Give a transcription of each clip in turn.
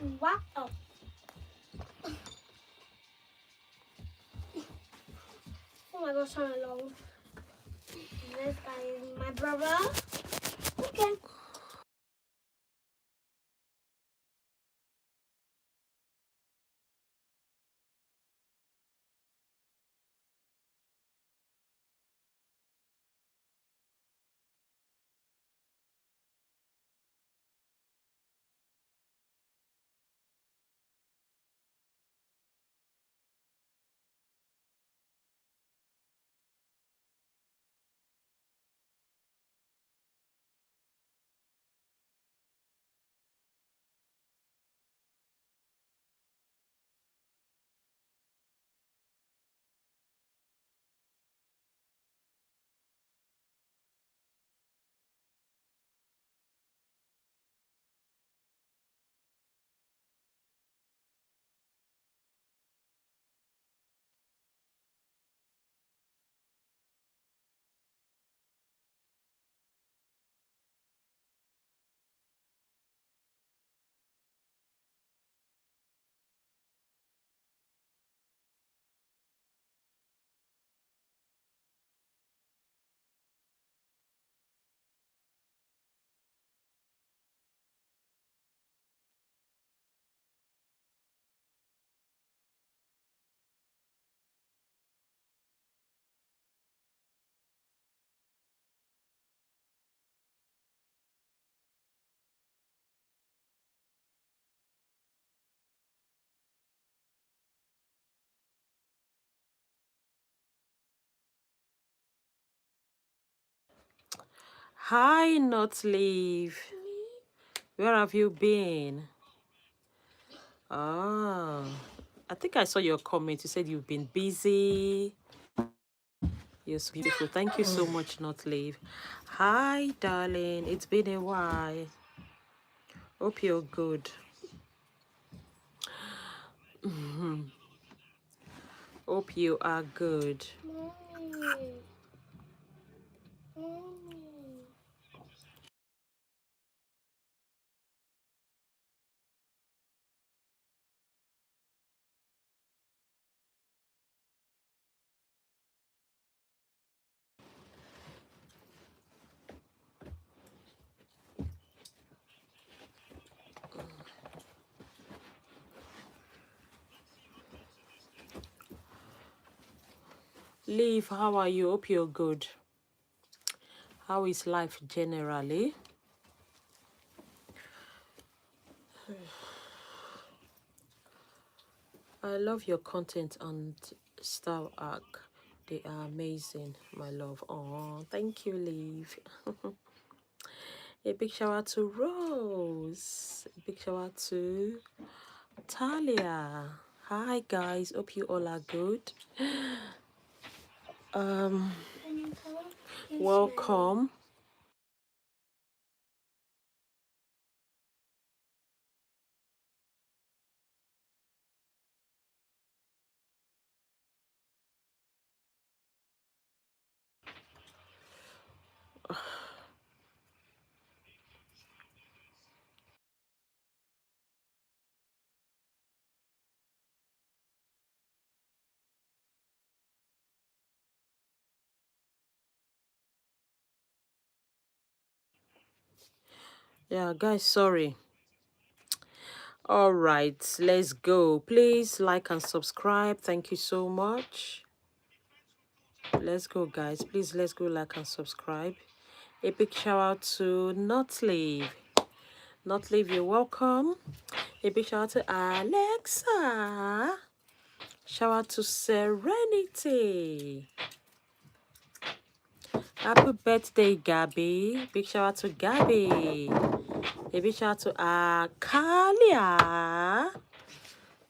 Wow. Oh my gosh, so long. This guy is my brother. Okay. Hi, not leave. Where have you been? Ah, I think I saw your comment. You said you've been busy. You're so beautiful. Thank you so much, not leave. Hi, darling. It's been a while. Hope you're good. Hope you are good. Mommy. Mommy. Leave, how are you? Hope you're good. How is life generally? I love your content on Star Arc. They are amazing, my love. Oh, thank you, Leave. A big shout out to Rose. A big shout out to Talia. Hi guys, hope you all are good. Can you come? Welcome. Yeah, guys, sorry. All right, let's go. Please like and subscribe. Thank you so much. Let's go, guys. Please, let's go like and subscribe. A big shout out to Not Leave. Not Leave, you're welcome. A big shout out to Alexa. Shout out to Serenity. Happy birthday, Gabby. Big shout out to Gabby. A big shout out to Kalia.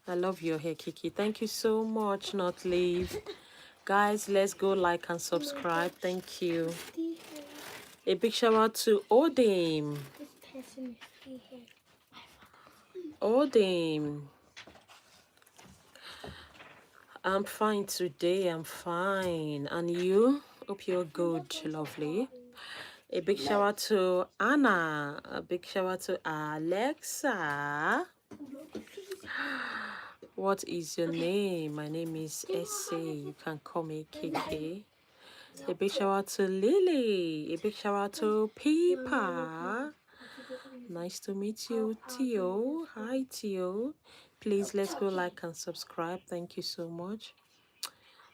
I love your hair, Kiki. Thank you so much, Not Leave. Guys, let's go like and subscribe. Thank you. A big shout out to Odim. Odim. I'm fine today. I'm fine. And you? Hope you're good, lovely. A big shout out to Anna. A big shout out to Alexa. What is your name? My name is Essay. You can call me Kiki. A big shout out to Lily. A big shout out to Peepa. Nice to meet you, Tio. Hi, Tio. Please let's go like and subscribe. Thank you so much.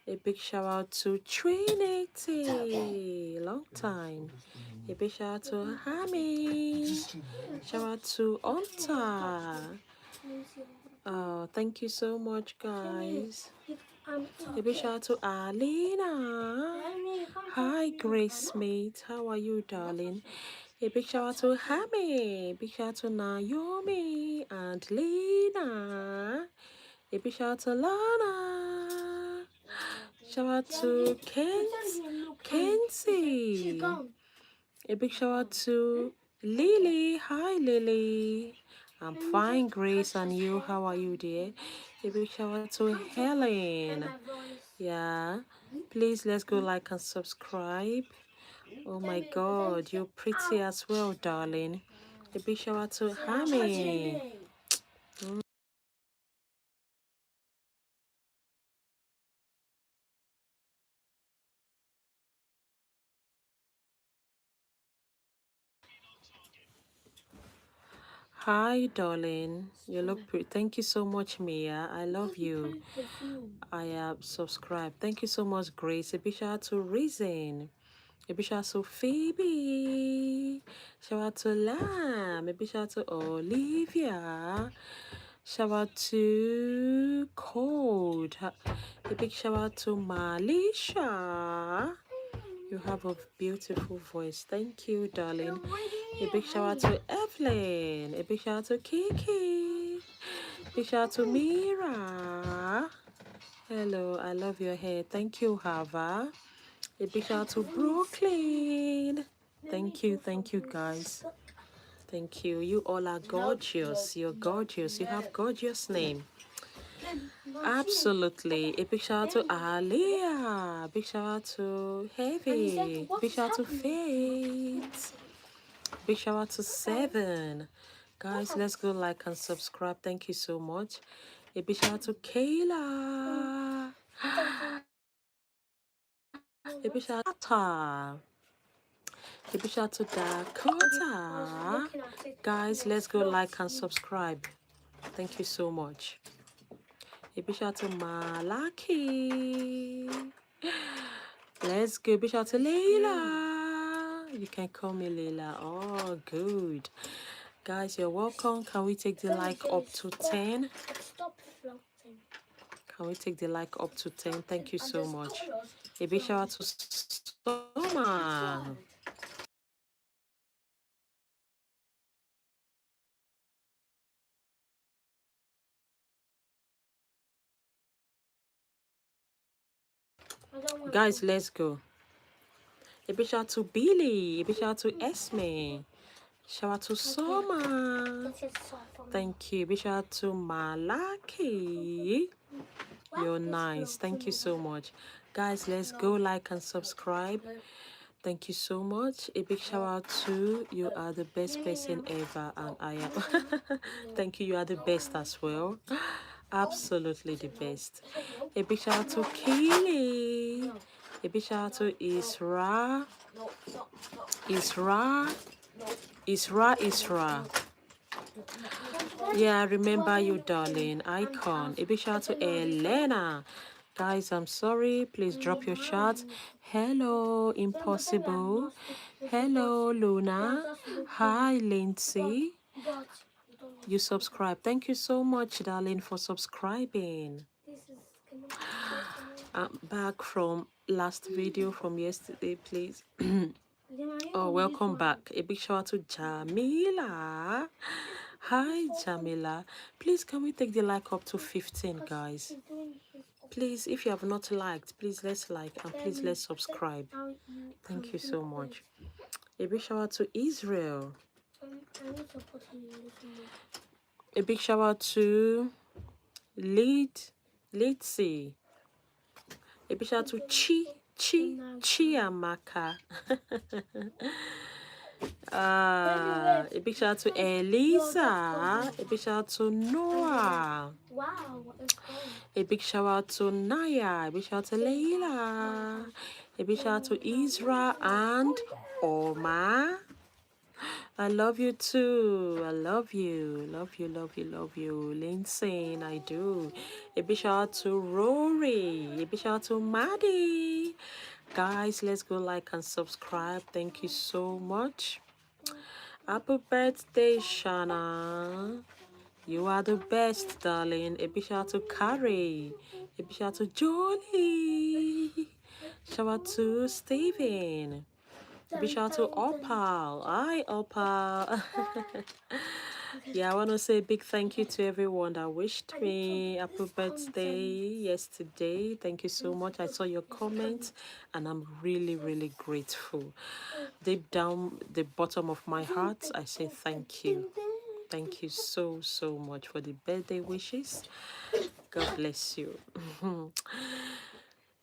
A big shout out to Trinity. Long time. A big shout out to Hammy. Shout out to Onta. Thank you so much, guys. A big shout out to Alina. Hi, Grace Mate. How are you, darling? A big shout out to Hammy. Big shout out to Naomi and Lena. A big shout out to Lana. Shout out to Kenzie. A big shout out to Lily. Hi, Lily. I'm fine, Grace. And you? How are you, dear? A big shout out to Helen. Yeah. Please let's go like and subscribe. Oh my God, you're pretty as well, darling. A big shout out to Hammy. Hi, darling. You look pretty. Thank you so much, Mia. I love you. I have subscribed. Thank you so much, Grace. A big shout out to Reason. A big shout out to Phoebe. Shout out to Lamb. A big shout out to Olivia. Shout out to Cold. A big shout out to Malisha. You have a beautiful voice. Thank you, darling. A big shout out to Evelyn. A big shout out to Kiki. A big shout out to Mira. Hello, I love your hair. Thank you, Hava. A big shout out to Brooklyn. Thank you, guys. Thank you. You all are gorgeous. You're gorgeous. You have gorgeous name. Absolutely. A big shout out to Alia. Big shout out to Heavy. Big shout out to Faith. Big shout out to Seven. Guys, let's go like and subscribe. Thank you so much. A big shout out to Kayla. A big shout out to a big shout out to Dakota. Guys, let's go like and subscribe. Thank you so much. A big shout out to Malaki. Let's go. Big shout out to Leila. You can call me Leila. Oh, good. Guys, you're welcome. Can we take the like up to 10? Stop floating. Can we take the like up to 10? Thank you so much. A big shout out to Soma. Guys, let's go. A big shout out to Billy. A big shout out to Esme. Shout out to Soma. Thank you. Big shout out to Malaki. You're nice. Thank you so much. Guys, let's go like and subscribe. Thank you so much. A big shout out to you. Are the best person ever, and I am. Thank you. You are the best as well. Absolutely the best. A big shout out to Kaylee. A big shout out to Isra. Isra. Yeah, I remember you, darling. Icon. A big shout out to Elena. Guys, I'm sorry. Please drop your chat. Hello, Impossible. Hello, Luna. Hi, Lindsay. You subscribe. Thank you so much, darling, for subscribing. I'm back from last video from yesterday, please. Oh, welcome back. A big shout out to Jamila. Hi, Jamila. Please, can we take the like up to 15, guys? Please, if you have not liked, please let's like and please let's subscribe. Thank you so much. A big shout out to Israel. A big shout out to Litzy. A big shout out to Chiamaka. A big shout out to Elisa. A big shout out to Noah. Wow, it's cold. A big shout out to Naya. A big shout out to Leila. A big shout out to Isra and Oma. I love you too. I love you. Love you, love you, love you. Lindsay, I do. A big shout out to Rory. A big shout out to Maddie. Guys, let's go like and subscribe. Thank you so much. Happy birthday, Shana. You are the best, darling. A big shout out to Carrie. A big shout out to Jolie. Shout out to Steven. A big shout out to Opal. Hi, Opal. Yeah, I want to say a big thank you to everyone that wished me happy birthday yesterday. Thank you so much. I saw your comments and I'm really, really grateful. Deep down the bottom of my heart, I say thank you. Thank you so, so much for the birthday wishes. God bless you.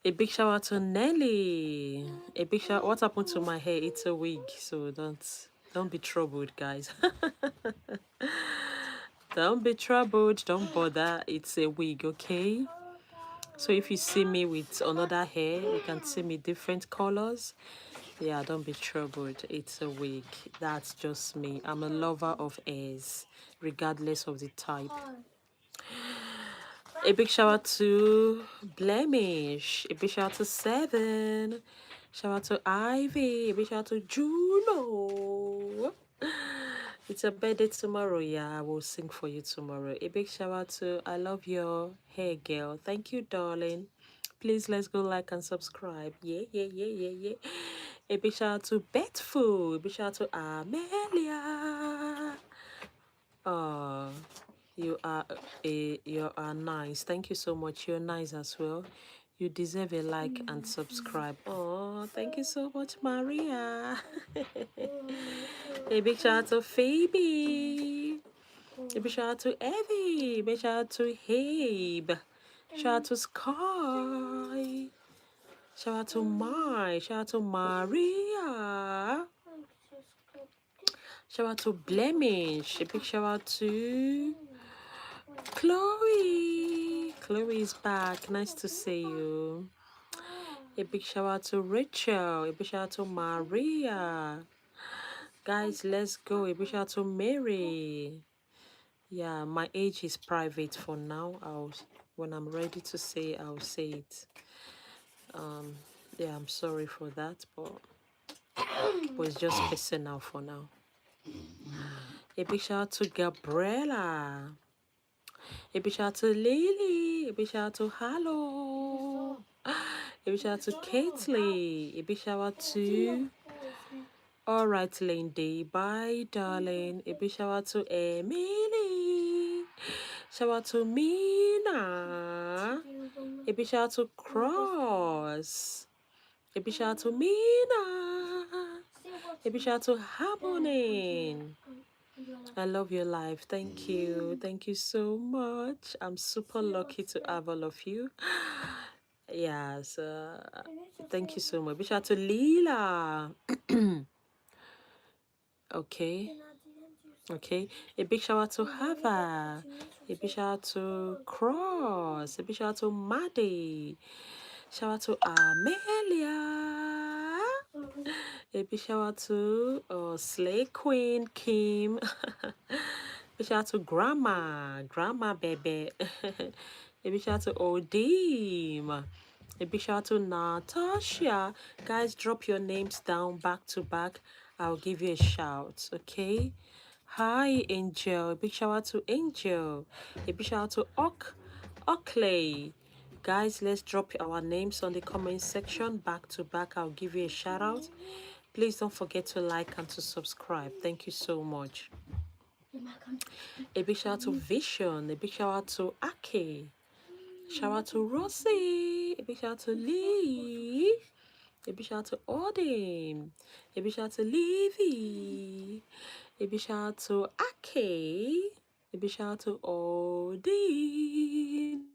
A big shout out to Nelly. A big shout. What happened to my hair? It's a wig, so don't be troubled, guys. Don't be troubled. Don't bother. It's a wig, okay? So if you see me with another hair, you can see me different colors. Yeah, don't be troubled. It's a wig. That's just me. I'm a lover of hairs, regardless of the type. A big shout out to Blemish. A big shout out to Seven. Shout out to Ivy. A big shout out to Juno. It's a birthday tomorrow. Yeah, I will sing for you tomorrow. A big shout out to I love your hair, girl. Thank you, darling. Please let's go like and subscribe. Yeah, yeah, yeah, yeah, yeah. A big shout out to Betful. A big shout out to Amelia. Oh, you are nice. Thank you so much. You're nice as well. You deserve a like and subscribe. Oh, thank you so much, Maria. A big shout out to Phoebe. A big shout out to Evie. A big shout out to Habe. Shout out to Sky. Shout out to Mai. Shout out to Maria. Shout out to Blemish. A big shout out to Chloe. Chloe is back. Nice to see you. A big shout out to Rachel. A big shout out to Maria. Guys, let's go. A big shout out to Mary. Yeah, my age is private for now. When I'm ready to say, I'll say it. Yeah, I'm sorry for that, but it's just personal for now. A big shout out to Gabriella. A big shout out to Lily. A big shout out to Hallo. A big shout out to Caitlin. A big shout out to Alright, Lindy. Bye, darling. A big shout out to Emily. Shout out to Mina. A big shout out to Cross. A big shout out to Mina. A big shout out to Harmony. I love your life. Thank you. Thank you so much. I'm super lucky to have all of you. Yes. Thank you so much. Big shout out to Leela. Okay. Okay. A big shout out to Hava. A big shout out to Cross. A big shout out to Maddie. Shout out to Amelia. A big shout out to Slay Queen Kim. Big shout out to Grandma Baby. A big shout out to Odim. A big shout out to Natasha. Guys, drop your names down back to back. I'll give you a shout, okay? Hi, Angel. A big shout out to Angel. A big shout out to Oakley. Guys, let's drop our names on the comment section back to back. I'll give you a shout out. Please don't forget to like and to subscribe. Thank you so much. A big shout out to Vision. A big shout out to Aki. Shout out to Rosie. A big shout out to Lee. A big shout out to Odin. A big shout out to Livy. A big shout out to Aki. A big shout out to Odin.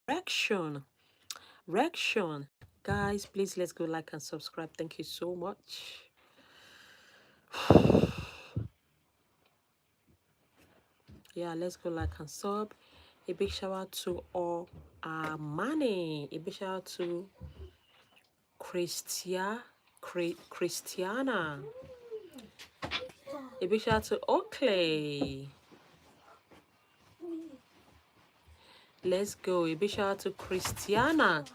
Reaction. Guys, please let's go like and subscribe. Thank you so much. Yeah, let's go like and sub. A big shout out to all Armani. A big shout out to Christiana. A big shout out to Oakley. Let's go. A big shout out to Christiana.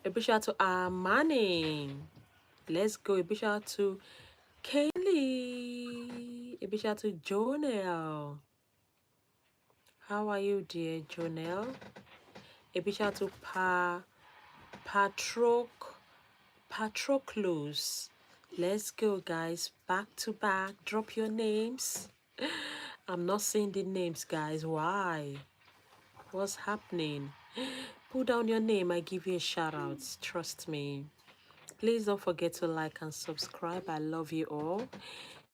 A big shout out to Armani. Let's go. A big shout out to Kaylee. A big shout out to Jonelle. How are you, dear Jonelle? A big shout out to Patroclus. Let's go, guys. Back to back. Drop your names. I'm not seeing the names, guys. Why? What's happening? Put down your name. I give you a shout out. Trust me. Please don't forget to like and subscribe. I love you all.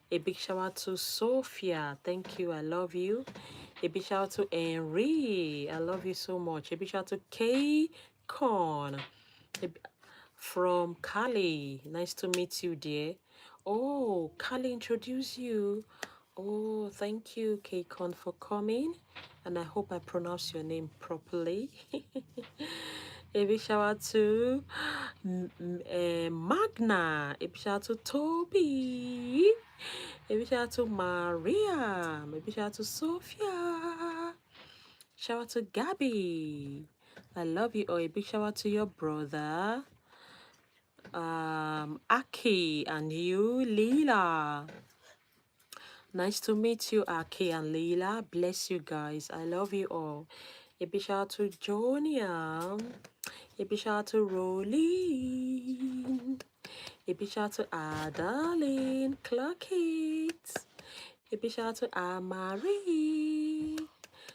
A big shout out to Sophia. Thank you. I love you. A big shout out to Henry. I love you so much. A big shout out to K Con from Kali. Nice to meet you, dear. Oh, Kali introduced you. Oh, thank you, K Con, for coming. And I hope I pronounce your name properly. A big shout out to Magna. A big shout out to Toby. A big shout out to Maria. A big shout out to Sophia. Shout out to Gabby. I love you. Oh, a big shout out to your brother, Aki, and you, Leela. Nice to meet you, Aki and Leela. Bless you guys. I love you all. A big shout out to Jonia. A big shout out to Rolene. A big shout out to Adaline. Clock it. A big shout out to Amari.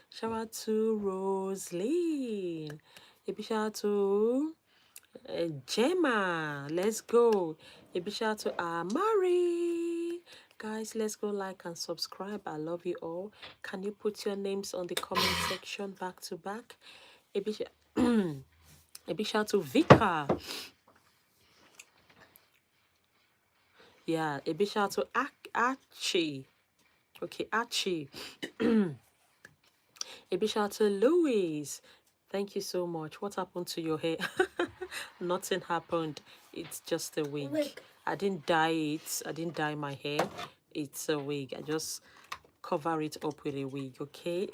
Shout out to Rosaline. A big shout out to Gemma. Let's go. A big shout out to Amari. Guys, let's go like and subscribe. I love you all. Can you put your names on the comment section back to back? A big shout out to Vika. Yeah, a big shout out to Archie. Okay, Archie. A big shout out to Louise. Thank you so much. What happened to your hair? Nothing happened. It's just a wig. I didn't dye it. I didn't dye my hair. It's a wig. I just cover it up with a wig, okay?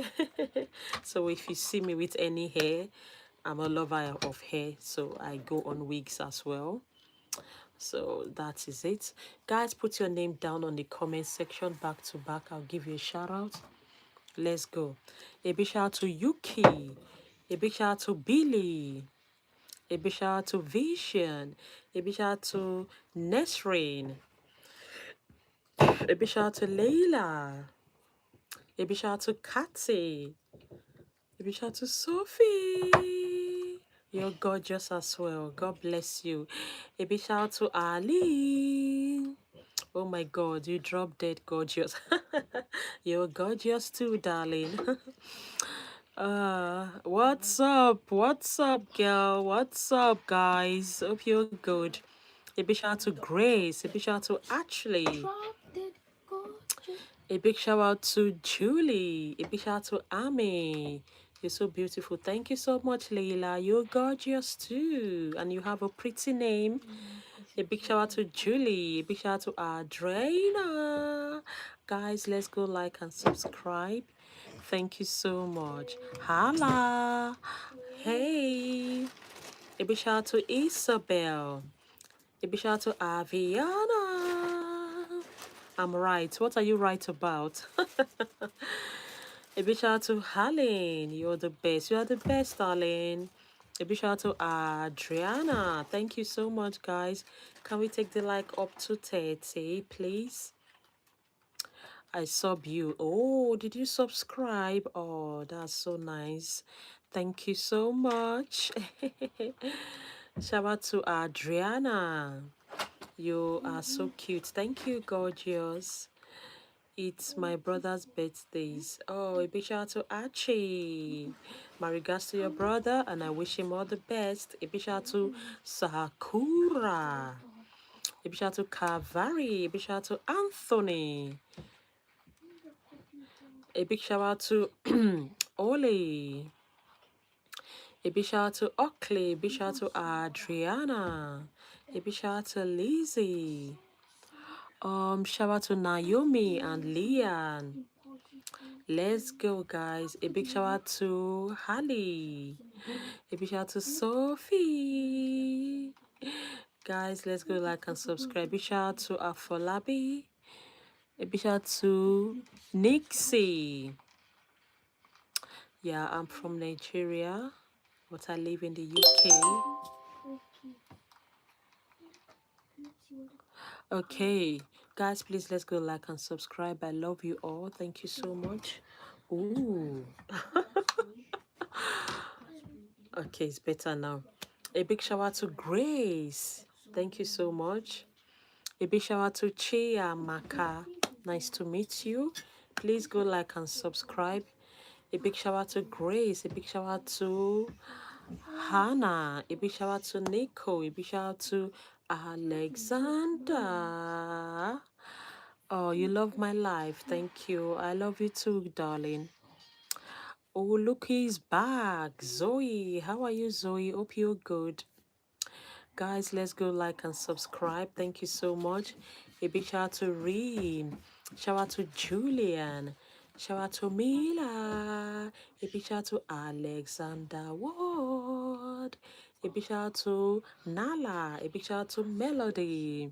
So if you see me with any hair, I'm a lover of hair, so I go on wigs as well. So that is it. Guys, put your name down on the comment section back to back. I'll give you a shout out. Let's go. A big shout out to Yuki. A big shout out to Billy. A big shout out to Vision. A big shout out to Nesrin. A big shout out to Layla. A big shout out to Kathy. A big shout out to Sophie. You're gorgeous as well. God bless you. A big shout out to Ali. Oh my God, you dropped dead gorgeous. You're gorgeous too, darling. What's up? What's up, girl? What's up, guys? Hope you're good. A big shout out to Grace. A big shout out to Ashley. A big shout out to Julie. A big shout out to Amy. You're so beautiful. Thank you so much, Leila. You're gorgeous too. And you have a pretty name. A big shout out to Julie. A big shout out to Adrena. Guys, let's go like and subscribe. Thank you so much. Hala. Hey. A big shout out to Isabel. A big shout out to Aviana. I'm right. What are you right about? A big shout out to Helen. You're the best. You are the best, darling. A big shout out to Adriana. Thank you so much, guys. Can we take the like up to 30, please? I sub you. Oh, did you subscribe? Oh, that's so nice. Thank you so much. Shout out to Adriana. You are so cute. Thank you, gorgeous. It's my brother's birthdays. Oh, a big shout out to Archie. My regards to your brother, and I wish him all the best. A big shout out to Sakura. A big shout out to Kavari. A big shout out to Anthony. A big shout out to Ole. A big shout out to Oakley. A big shout out to Adriana. A big shout out to Lizzie. Shout out to Naomi and Leanne. Let's go, guys. A big shout out to Holly. A big shout out to Sophie. Guys, let's go like and subscribe. A big shout out to Afolabi. A big shout out to Nixie. Yeah, I'm from Nigeria, but I live in the UK. Okay, guys, please let's go like and subscribe. I love you all. Thank you so much. Ooh. Okay, it's better now. A big shout out to Grace. Thank you so much. A big shout out to Chia Maka. Nice to meet you. Please go like and subscribe. A big shout out to Grace. A big shout out to Hannah. A big shout out to Nico. A big shout out to Alexander. Oh, you love my life. Thank you. I love you too, darling. Oh, look, he's back. Zoe. How are you, Zoe? Hope you're good. Guys, let's go like and subscribe. Thank you so much. A big shout out to Reem. Shout out to Julian. Shout out to Mila. A big shout out to Alexander Ward. A big shout out to Nala. A big shout out to Melody.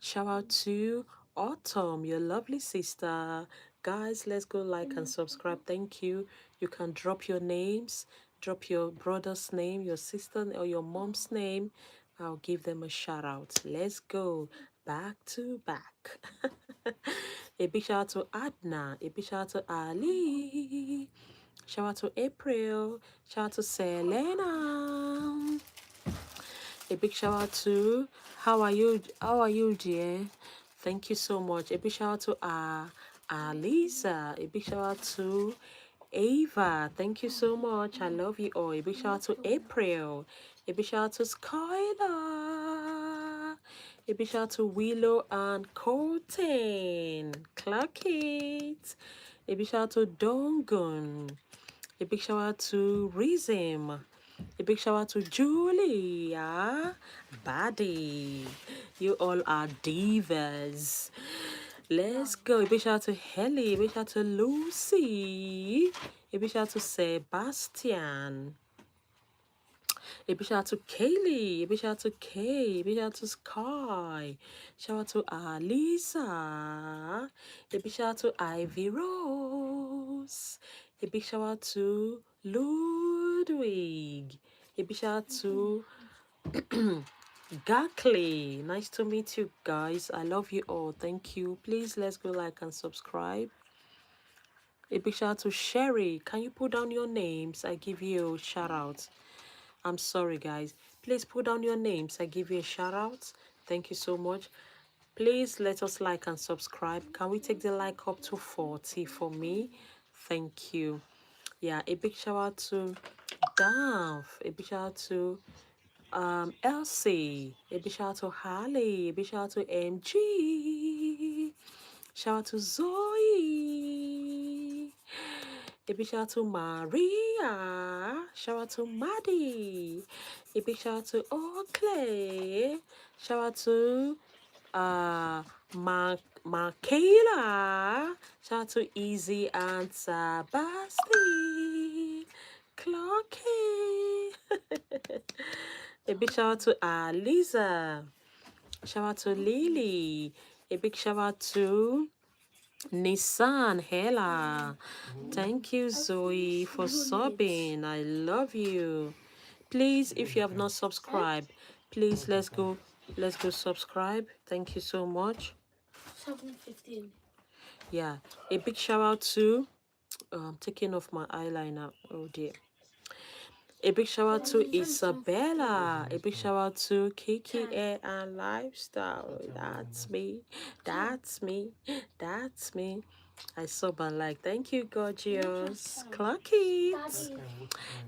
Shout out to Autumn, your lovely sister. Guys, let's go like and subscribe. Thank you. You can drop your names, drop your brother's name, your sister or your mom's name. I'll give them a shout out. Let's go back to back. A big shout out to Adna. A big shout out to Ali. Shout out to April. Shout out to Selena. A big shout out to how are you dear? Thank you so much. A big shout out to Alisa. A big shout out to Ava. Thank you so much. I love you all. A big shout out to April. A big shout out to Skylar. A big shout out to Willow and Colton. Clock it. A big shout out to Dongun. A big shout out to Rizim. A big shout out to Julia. Buddy. You all are divas. Let's go. A big shout out to Helly. A big shout out to Lucy. A big shout out to Sebastian. A big shout out to Kaylee. A big shout out to Kay. A big shout out to Sky. Shout out to Alisa. A big shout out to Ivy Rose. A big shout out to Ludwig. A big shout out to Gackley. Nice to meet you guys. I love you all. Thank you. Please let's go like and subscribe. A big shout out to Sherry. Can you put down your names? I give you a shout out. I'm sorry guys. Please put down your names. I give you a shout out. Thank you so much. Please let us like and subscribe. Can we take the like up to 40 for me? Thank you. Yeah, a big shout out to Dav. A big shout out to Elsie. A big shout out to Harley. A big shout out to MG. Shout out to Zoe. A big shout out to Maria. Shout out to Maddie. A big shout out to Oakley. Shout out to Markayla. Shout out to Easy and Sebastian. Clocky. A big shout out to Aliza. Shout out to Lily. A big shout out to Nissan Hela. Thank you, Zoe, for subbing. I love you. Please, if you have not subscribed, please let's go subscribe. Thank you so much. 7:15. Yeah, a big shout out to I'm taking off my eyeliner. Oh dear. A big shout out to Isabella. A big shout out to Kiki Air and Lifestyle. That's me. That's me. That's me. I sub and like. Thank you, gorgeous. Clock it.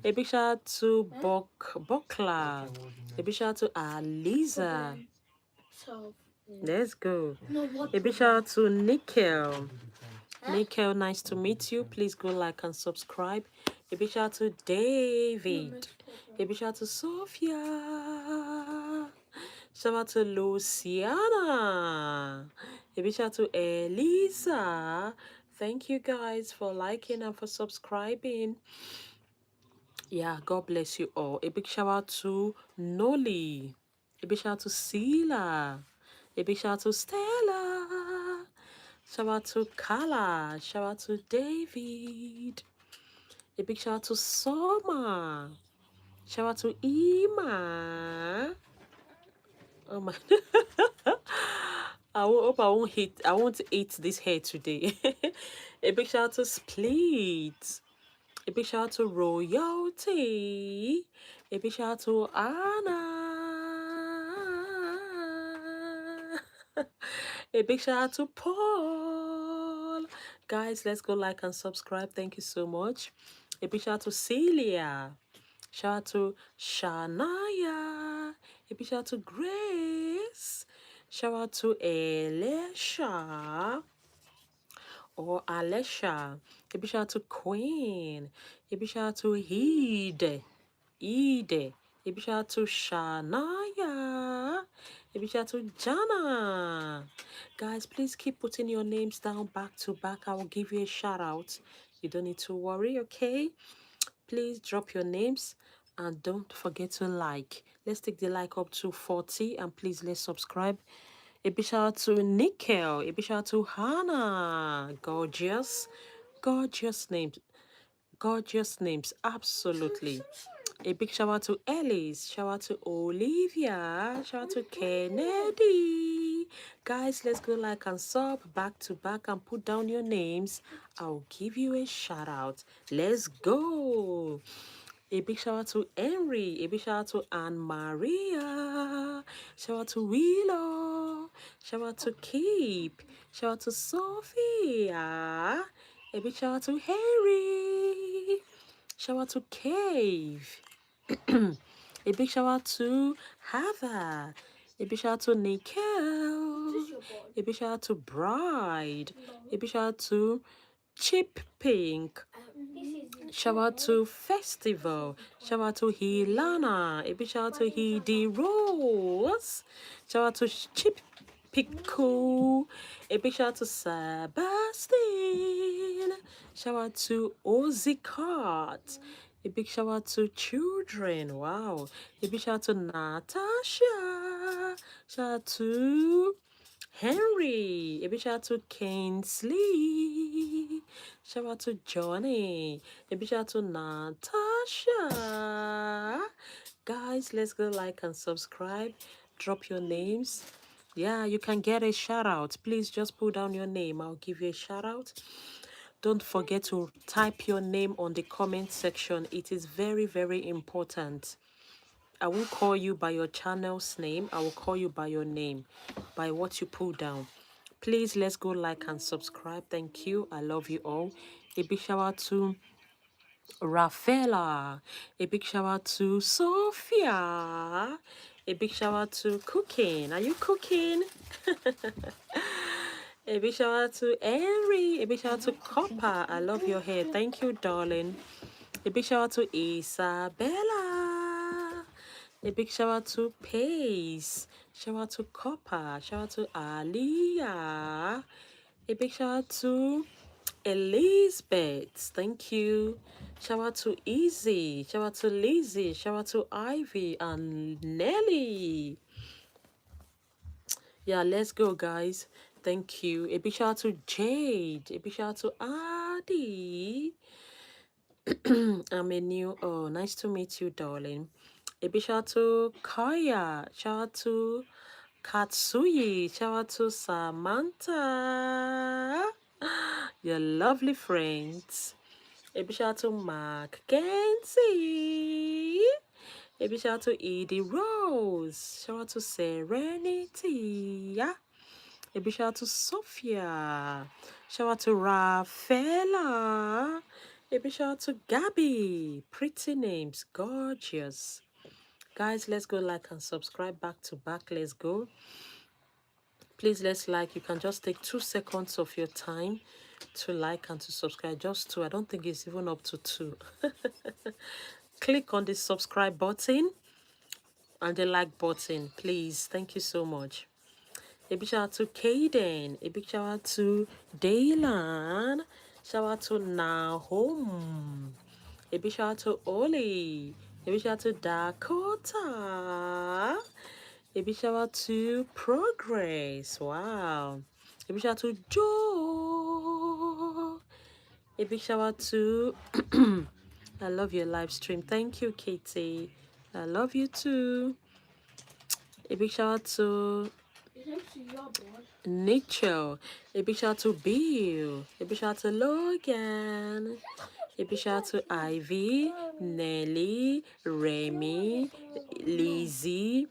A big shout out to Bokla. A big shout out to Aliza. Let's go. A big shout out to Nickel. Nickel, nice to meet you. Please go like and subscribe. A big shout out to David. A big shout out to Sophia. Shout out to Luciana. A big shout out to Elisa. Thank you guys for liking and for subscribing. Yeah, God bless you all. A big shout out to Noli. A big shout out to Sila. A big shout out to Stella. Shout out to Kala. Shout out to David. A big shout out to Soma. Shout out to Ima. Oh my. I hope I won't eat this hair today. A big shout out to Split. A big shout out to Royalty. A big shout out to Anna. A big shout out to Paul. Guys, let's go like and subscribe. Thank you so much. A big shout out to Celia. Shout out to Shania. A big shout out to Grace. Shout out to Elisha or Alesha. A big shout out to Queen. A big shout out to Ede. A big shout out to Shania. A big shout out to Jana. Guys, please keep putting your names down back to back. I will give you a shout out. You don't need to worry, okay? Please drop your names and don't forget to like. Let's take the like up to 40 and please let's subscribe. A big shout out to Nickel. A big shout out to Hannah. Gorgeous. Gorgeous names. Gorgeous names. Absolutely. A big shout out to Ellis. Shout out to Olivia. Shout out to Kennedy. Guys, let's go like and sub back to back and put down your names. I'll give you a shout out. Let's go. A big shout out to Henry. A big shout out to Anne Maria. Shout out to Willow. Shout out to Keep. Shout out to Sophia. A big shout out to Harry. Shout out to Cave. A big shout out to Heather. A big shout out to Nicole. A big shout out to Bride. A big shout out to Chip Pink. Shout out to Festival. Shout out to Hilana. A big shout out to Hidi Rose. Shout out to Chip Pickle. A big shout out to Sebastian. Shout out to Ozzy Cart. A big shout out to children. Wow. A big shout out to Natasha. Shout out to Henry. A big shout out to Kingsley. Shout out to Johnny. A big shout out to Natasha. Guys, let's go like and subscribe. Drop your names. Yeah, you can get a shout out. Please just put down your name. I'll give you a shout out. Don't forget to type your name on the comment section. It is very, very important. I won't call you by your channel's name. I will call you by your name, by what you put down. Please, let's go like and subscribe. Thank you. I love you all. A big shout out to Rafaela. A big shout out to Sophia. A big shout out to Cooking. Are you cooking? A big shout out to Henry. A big shout out to Copper. I love your hair. Thank you, darling. A big shout out to Isabella. A big shout out to Pace. Shout out to Copper. Shout out to Aliyah. A big shout out to Elizabeth. Thank you. Shout out to Easy. Shout out to Lizzie. Shout out to Ivy and Nelly. Yeah, let's go, guys. Thank you. A big shout out to Jade. A big shout out to Adi. I'm a new. Oh, nice to meet you, darling. A big shout out to Kaya. Shout out to Katsuyi. Shout out to Samantha. Your lovely friends. A big shout out to Mark Kenzie. A big shout out to Edie Rose. Shout out to Serenity. Yeah. A big shout out to Sophia. Shout out to Rafaela. A big shout out to Gabby. Pretty names, gorgeous. Guys, let's go like and subscribe back to back. Let's go. Please, let's like. You can just take 2 seconds of your time to like and to subscribe. Just 2. I don't think it's even up to 2. Click on the subscribe button and the like button, please. Thank you so much. A big shout out to Kaden. A big shout out to Daylan. Shout out to Nahom. A big shout out to Oli. A big shout out to Dakota. A big shout out to Progress. Wow. A big shout out to Joe. A big shout out to I love your live stream. Thank you, Katie. I love you too. A big shout out to Nicho. A big shout out to Bill. A big shout out to Logan. A big shout out to Ivy, Nelly, Remy, Lizzie,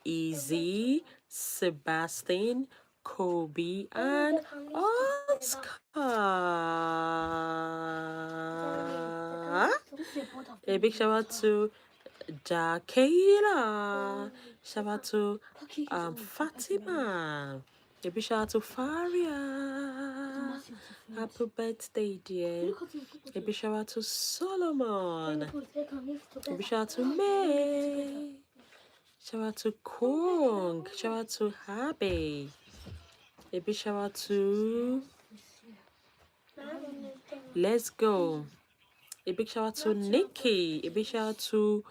Easy, Sebastian, Kobe, and Oscar. A big shout out to Jakayla. Shout out to Fatima. A big shout out to Faria. Happy birthday, dear. A big shout out to Solomon. A big shout out to May. Shout out to Kung. Shout out to Happy. A big shout out to Let's Go. A big shout out to Nikki. A big shout out to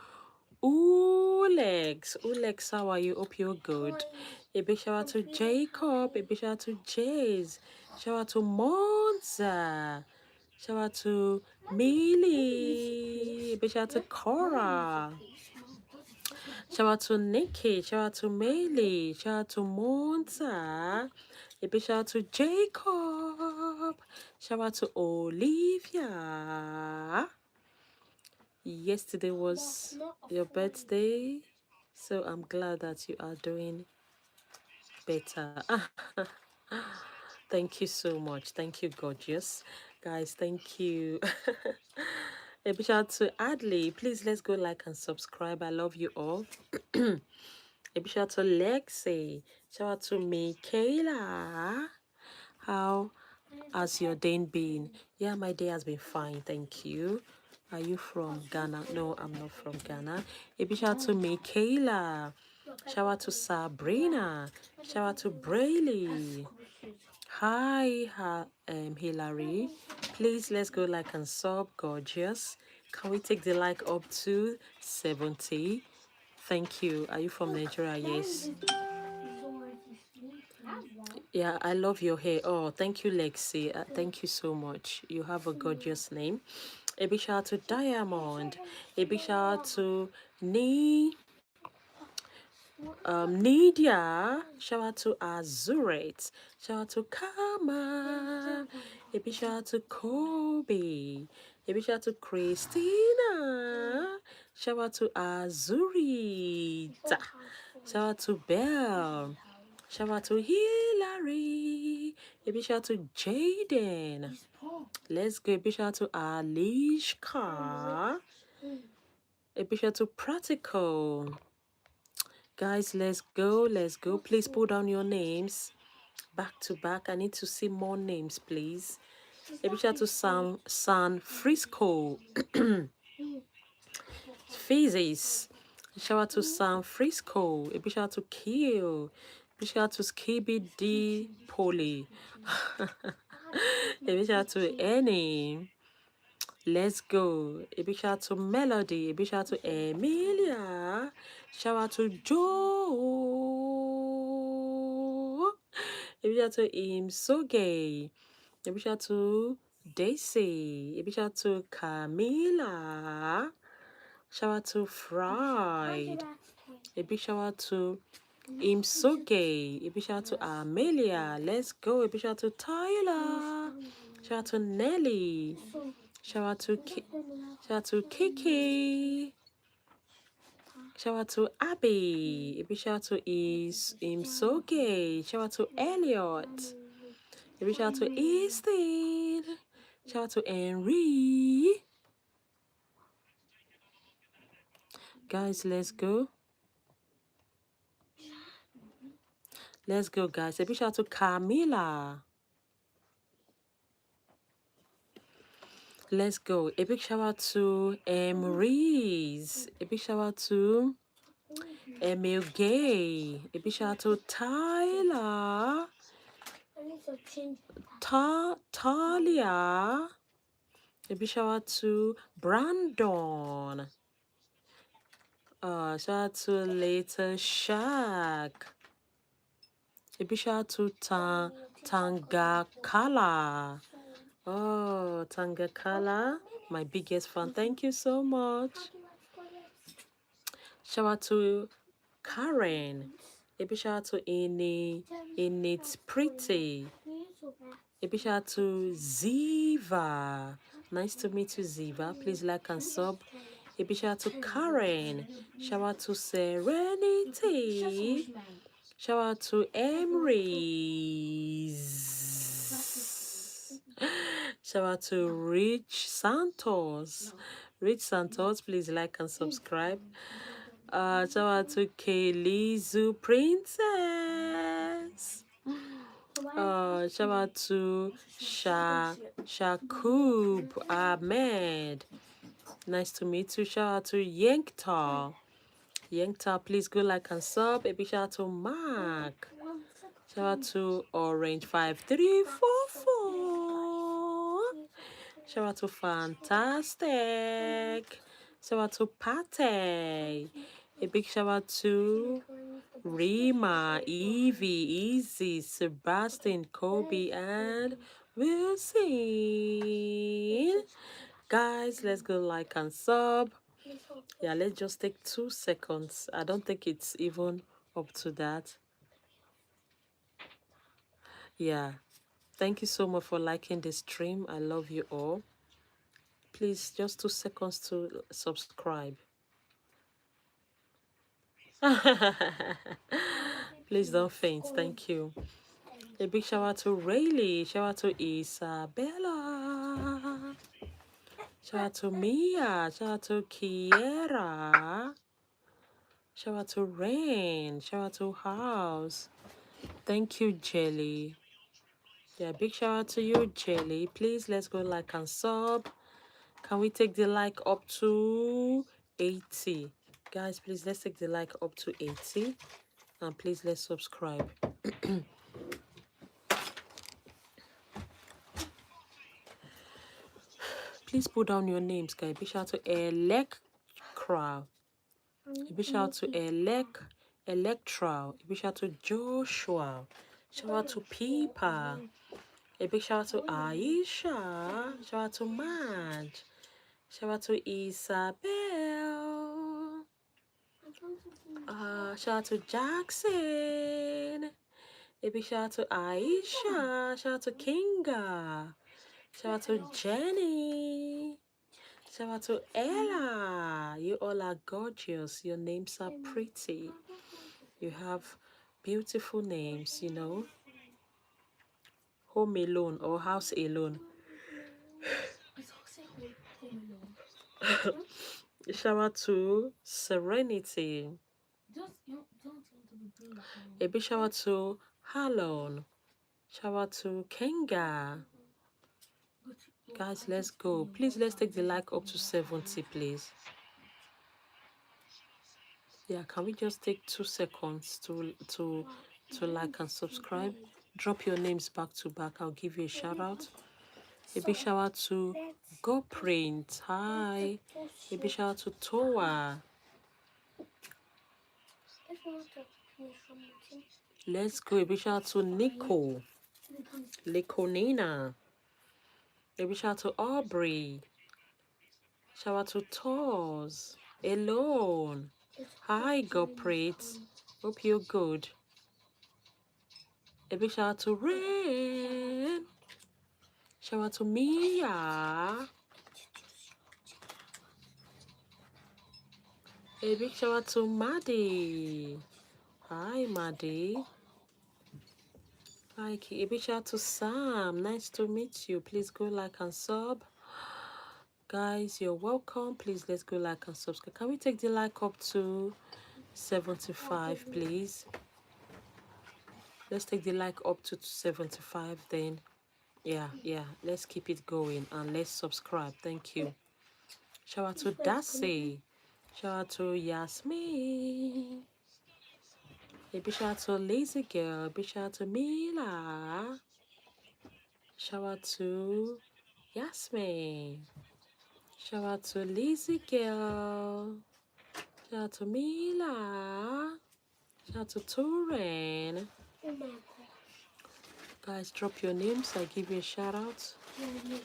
Ulex. Ulex, how are you? Hope you're good. A big shout out to Jacob. A big shout out to Jays. Shout out to Monza. Shout out to Millie. A big shout out to Cora. Shout out to Nikki. Shout out to Meili. Shout out to Monza. A big shout out to Jacob. Shout out to Olivia. Yesterday was your birthday, so I'm glad that you are doing better. Thank you so much. Thank you, gorgeous. Guys, thank you. A big shout out to Adley. Please, let's go like and subscribe. I love you all. A big shout out to Lexi. Shout out to Michaela. How has your day been? Yeah, my day has been fine. Thank you. Are you from Ghana? No, I'm not from Ghana. A big shout out to Michaela. Shout out to Sabrina. Shout out to Brayley. Hi, Hillary. Please, let's go like and sub. Gorgeous. Can we take the like up to 70? Thank you. Are you from Nigeria? Yes. Yeah, I love your hair. Oh, thank you, Lexi. Thank you so much. You have a gorgeous name. A big shout out to Diamond. A big shout out to Nidia. Shout out to Azuret. Shout out to Kama. A big shout out to Kobe. A big shout out to Christina. Shout out to Azurita. Shout out to Belle. Shout out to Hillary. A big shout out to Jaden. Let's go. A big shout out to Alishka. A big shout out to Practical. Guys, let's go. Let's go. Please put down your names back to back. I need to see more names, please. A big shout out to San Frisco. Physics. Shout out to San Frisco. A big shout out to Kill. A big shout out to Skibby D Polly. A big shout out to Annie. Let's go. A big shout out to Melody. A big shout out to Emilia. Shout out to Joe. A big shout out to Imsoge. A big shout out to Daisy. A big shout out to Camila. Shout out to Fried. A big shout out to Imsoge. A big shout out to Amelia. Let's go. A big shout out to Tyler. Shout out to Nelly. Shout out to Kiki. Shout out to Abby. A big shout out to Imsoge. Shout out to Elliot. A big shout out to Easton. Shout out to Henry. Guys, let's go. Let's go, guys. A big shout out to Camila. Let's go. A big shout out to Reese. A big shout out to Emil Gay. A big shout out to Tyler. I need to change Talia. A big shout out to Brandon. Shout out to Later Shaq. A big shout out to Tangakala. Oh, Tangakala, my biggest fan. Thank you so much. Shout out to Karen. A big shout out to It's Pretty. A big shout out to Ziva. Nice to meet you, Ziva. Please like and sub. A big shout out to Karen. Shout out to Serenity. Shout out to Emery. Shout out to Rich Santos. Rich Santos, please like and subscribe. Shout out to Kaylee Princess. Shout out to Shakub Ahmed. Nice to meet you. Shout out to Yankta. Yankta, please go like and sub. A big shout out to Mark. Shout out to Orange 5344. Shout out to Fantastic. Shout out to Pate. A big shout out to Rima, Evie, Easy, Sebastian, Kobe, and Wilson. Guys, let's go like and sub. Yeah, let's just take 2 seconds. I don't think it's even up to that. Yeah. Thank you so much for liking the stream. I love you all. Please, just 2 seconds to subscribe. Please don't faint. Thank you. A big shout out to Rayleigh. Shout out to Isabella. Shout out to Mia. Shout out to Kiera. Shout out to Rain. Shout out to House. Thank you, Jelly. Yeah, big shout out to you, Jelly. Please, let's go like and sub. Can we take the like up to 80? Guys, please, let's take the like up to 80. And please, let's subscribe. Please put down your names, guys. Big shout out to Electra. A big shout out to Electra. A big shout out to Joshua. Shout out to Peepa. A big shout out to Aisha. Shout out to Madge. Shout out to Isabel. Shout out to Jackson. A big shout out to Aisha. Shout out to Kinga. Shout out to Jenny. Shout out to Ella. You all are gorgeous. Your names are pretty. You have beautiful names, you know. Home Alone or House Alone. Shout out to Serenity. A big shout out to Halon. Shout out to Kenga. Guys, let's go. Please, let's take the like up to 70, please. Yeah, can we just take 2 seconds to like and subscribe? Drop your names back to back. I'll give you a shout out. A big shout out to Go Print. Hi. A big shout out to Toa. Let's go. A big shout out to Nico. Nina. A big shout out to Aubrey. Shout out to Toz. Alone. Hi, Go Print. Hope you're good. A big shout out to Rain. Shout out to Mia. A big shout out to Maddie. Hi, Maddie. Hi, a big shout out to Sam. Nice to meet you. Please go like and sub. Guys, you're welcome. Please let's go like and subscribe. Can we take the like up to 75, please? Let's take the like up to 75 then. Yeah, let's keep it going and let's subscribe. Thank you. Shout out to Darcy. Shout out to Yasmin. A big shout out to Lazy Girl. A big shout out to Mila. Shout out to Yasmin. Shout out to Lazy Girl. Shout out to Mila. Shout out to Turin. Oh my gosh. Guys, drop your names. I give you a shout out. Yeah.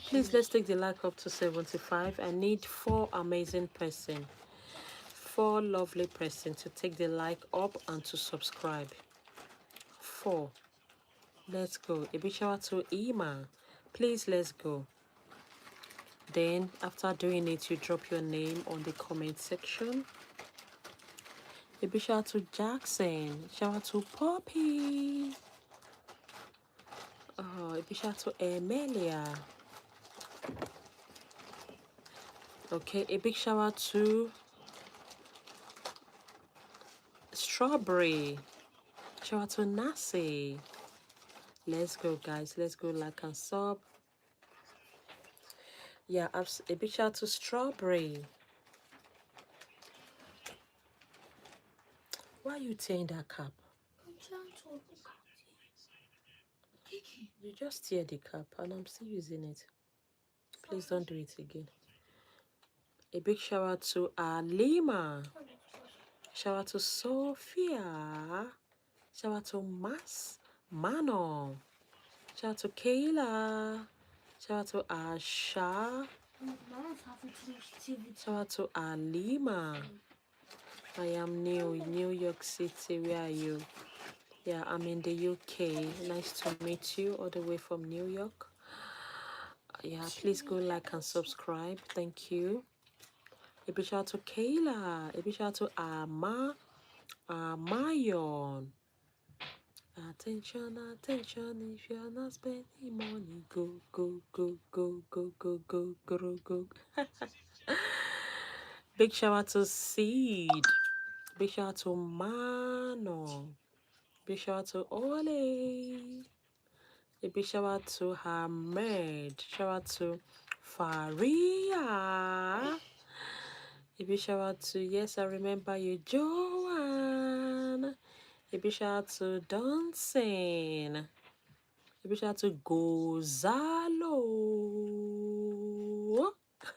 Please, let's take the like up to 75. I need 4 amazing person. 4 lovely person to take the like up and to subscribe. 4. Let's go. A big shout out to Ima. Please, let's go. Then, after doing it, you drop your name on the comment section. A big shout out to Jackson. Shout out to Poppy. A big shout out to Emilia. Okay, a big shout out to Strawberry. Shout out to Nasi. Let's go, guys. Let's go like and sub. Yeah, a big shout out to Strawberry. Why are you tearing that cap? I'm trying to look at Kiki. You just tear the cap and I'm still using it. Please don't do it again. A big shout out to Alima. Shout out to Sophia. Shout out to Mano. Shout out to Kayla. Shout out to Asha. Shout out to Alima. I am new in New York City. Where are you? Yeah, I'm in the UK. Nice to meet you all the way from New York. Yeah, please go like and subscribe. Thank you. A big shout out to Kayla. A big shout out to Amayon. Attention, attention, if you're not spending money, go, go, go, go, go, go, go, go, go. Big shout out to Seed. Big shout out to Mano. Big shout out to Ole. A big shout out to Hamed. Shout out to Faria. A big shout out to Yes, I Remember You, Joanne. A big shout out to Dancing. A big shout out to Gozalo.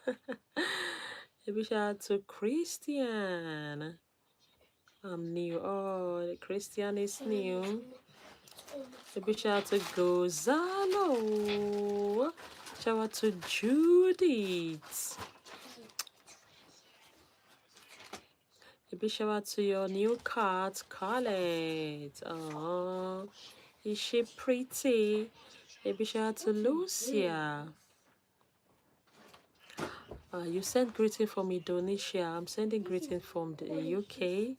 A big shout out to Christian. I'm new. Oh, Christian is new. A big shout out to Gozalo. Shout out to Judith. A big shout out to your new cat, Scarlett. Oh, is she pretty? A big shout out to Lucia. You sent greeting from Indonesia. I'm sending greeting from the UK.